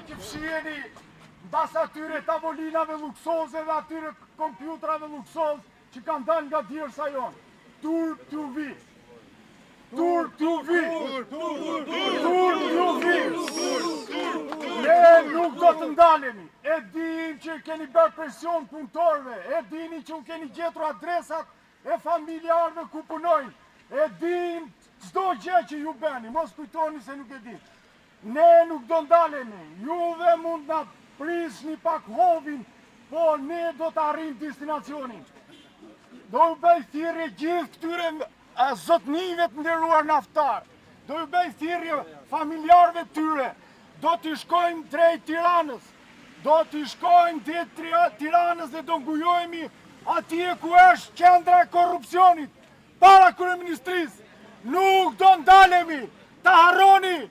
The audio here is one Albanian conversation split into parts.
që fshiheni mbas atyre tavolinave luksoze dhe atyre kompjutrave luksoz që kanë dalë nga djersa jonë. Tur t'ju vi. Tur t'ju vi. Tur t'ju vi. Ne nuk do të ndalemi. E dim që keni bërë presion punëtorëve. E dini që u keni gjetur adresat e familjarëve ku punojnë. E dim çdo gjë që ju bëni. Mos kujtoni se nuk e dim. Ne nuk do ndalemi. Juve mund na prisni pak hovin, po ne do të arrijmë destinacionin. Do ju bëj thirrje gjithë këtyre zotnive të nderuar naftar. Do ju bëj thirrje familjarëve tyre. Do t'i shkojmë drejt Tiranës. Do t'i shkojmë drejt Tiranës dhe do ngujohemi atje ku është qendra e korrupsionit para kryeministrisë. Nuk do ndalemi. Ta harroni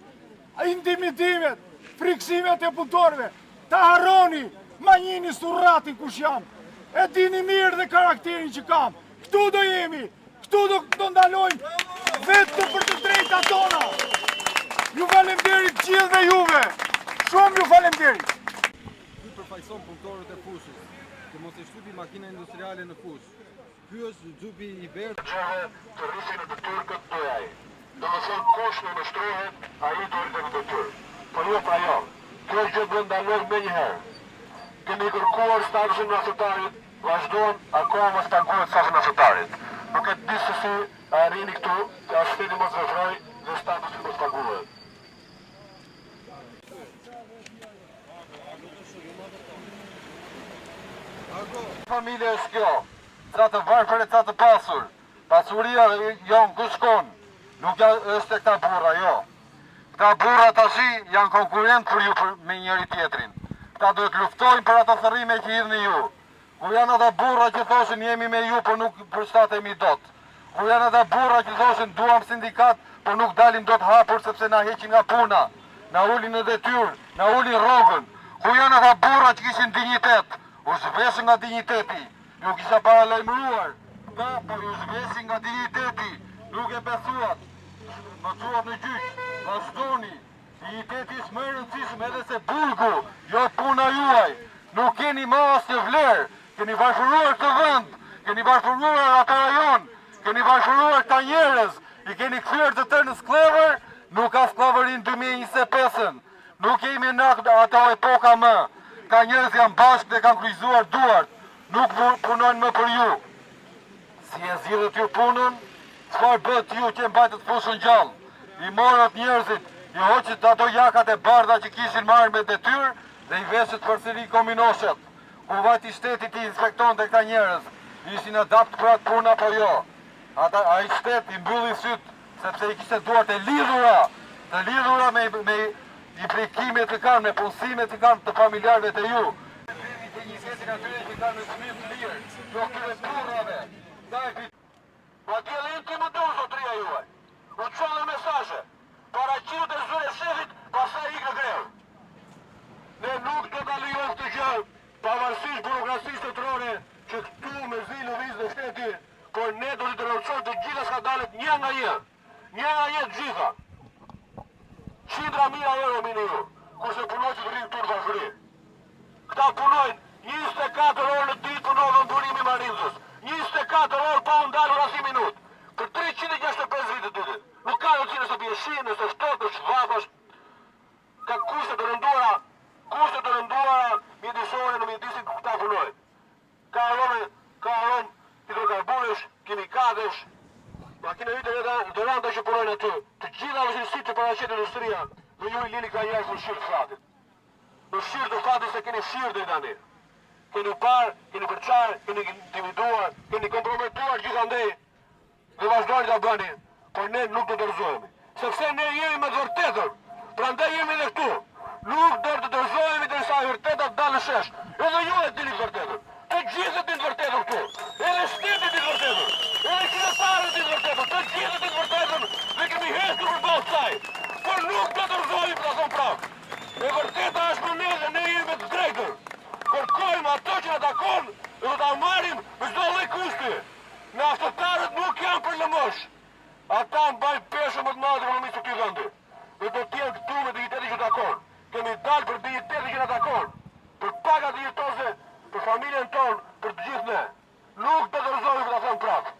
intimidimet, friksimet e punëtorëve. Ta harroni Manjini Surratin kush jam. E dini mirë dhe karakterin që kam. Këtu do jemi. Këtu do ndalojmë vetëm për të drejtat tona. Ju falemnderit gjithë dhe juve. Shumë ju falemnderit. Ky përfaqëson punëtorët e fushës, që mos e shtypi makina industriale në fushë. Ky është xhupi i verdh. Të rrisin në detyrë këtë doja ai. Domethënë kush në nështrohet, ai do rritet në detyrë. Por jo pra jo. Kjo gjë do ndaloj më një herë. Kemi kërkuar statusin mesatarit, vazhdon akoma të paguhet statusin mesatarit. Nuk e di se si arrini këtu, që shteti mos vëzhroj dhe statusi mos paguhet. Familja është kjo, ca të varfër e ca të pasur. Pasuria janë ku shkon, nuk është e këta burra, jo. Këta burra tashi janë konkurrent për ju me njëri tjetrin. Këta duhet luftojnë për ato thërrime që hidhni ju. Ku janë ata burra që thoshin jemi me ju, por nuk përshtatemi dot. Ku janë ata burra që thoshin duam sindikat, por nuk dalim dot hapur sepse na heqin nga puna. Na ulin në detyrë, na ulin rrogën. Ku janë ata burra që kishin dinjitet? U zhveshën nga dinjiteti. Ju kisha paralajmëruar. Po ju zhveshën nga dinjiteti. Nuk e besuat. Më thuat në gjyq. Vazhdoni. Dinjiteti është më e rëndësishëm edhe se burgu, jo puna juaj. Nuk keni më asnjë vlerë. Keni varfëruar këtë vend. Keni varfëruar atë rajon. Keni varfëruar këta njerëz. I keni kthyer të tërë në sklavër. Nuk ka sklavërin 2025-ën. Nuk jemi në ato epoka më. Ka njerëz janë bashkë dhe kanë kryqëzuar duart. Nuk punojnë më për ju. Si e zgjidhët ju punën? Çfarë bët ju që mbajtët fushën gjallë? I morët njerëzit, i hoqët ato jakat e bardha që kishin marrë me detyrë dhe i veshët përsëri kominoshet. Ku vajti shteti ti inspektonte këta njerëz. Ishin adapt për atë punë apo jo? Ai shtet i mbylli syt sepse i kishte duart e lidhura me implikimet që kanë, me punësimet që kanë të familjarëve të ju. Të njësetin atyre që kanë në smim të lirë, do këtyre burrave. Ma t'jellë intimiduar zotëria juaj. U qonë mesazhe. Paraqitët e zyrë e shefit, pastaj ikë në grevë. Ne nuk do ta lejojmë këtë gjë, pavarësisht burokracisë shtetërore që këtu me zi lëviz në shteti, por ne do të rrocojmë të gjitha skandalet një nga një. Një nga një të gjitha. Qindra mijë euro minimum, kurse punojnë që të rrinë këtu në varfëri. Këta punojnë 24 orë në ditë punojnë në burimi Marindës. 24 orë pa u ndalur as një minutë. Për 365 vite të ditë. Nuk ka rëndësi nëse bie shi, nëse shtot, nëse shvap, ka kushte të rënduara mjedisore në mjedisin ku këta punojnë. Ka aromë hidrokarburesh, kimikatesh, makina hidrorante që punojnë aty. Të gjitha vështirësitë që paraqet industria, dhe ju i lini ka jashtë në shirë të fatit. Në shirë të fatit se keni shirë dhe i tani. Keni parë, keni përçarë, keni intimiduar, keni komprometuar gjithandej dhe vazhdojnë ta bëni, por ne nuk do të dorëzohemi. Sepse ne jemi me të vërtetën, prandaj jemi edhe këtu. Nuk do të dorëzohemi derisa e vërteta dalë në shesh. Edhe ju e dini të vërtetën. Të gjithë dini të vërtetën këtu. Edhe shteti di të vërtetën. Edhe qytetarët di të vërtetën. Të gjithë di të vërtetën dhe kemi hequr përballë kësaj. Por nuk do të dorëzohemi për ta thënë prapë. E vërteta është me ne dhe ne jemi të drejtën. Kërkojmë ato që na takon dhe do ta marrim me çdo lloj kushti. Naftëtarët nuk janë për lëmosh. Ata mbajnë peshë më të madhe ekonomisë të këtij vendi. Dhe do të jenë këtu me dignitetin që takon. kemi dalë për dignitetin që na takon, për pagat jetose, për familjen tonë, për të gjithë ne. Nuk do të rëzojmë këtë them prapë.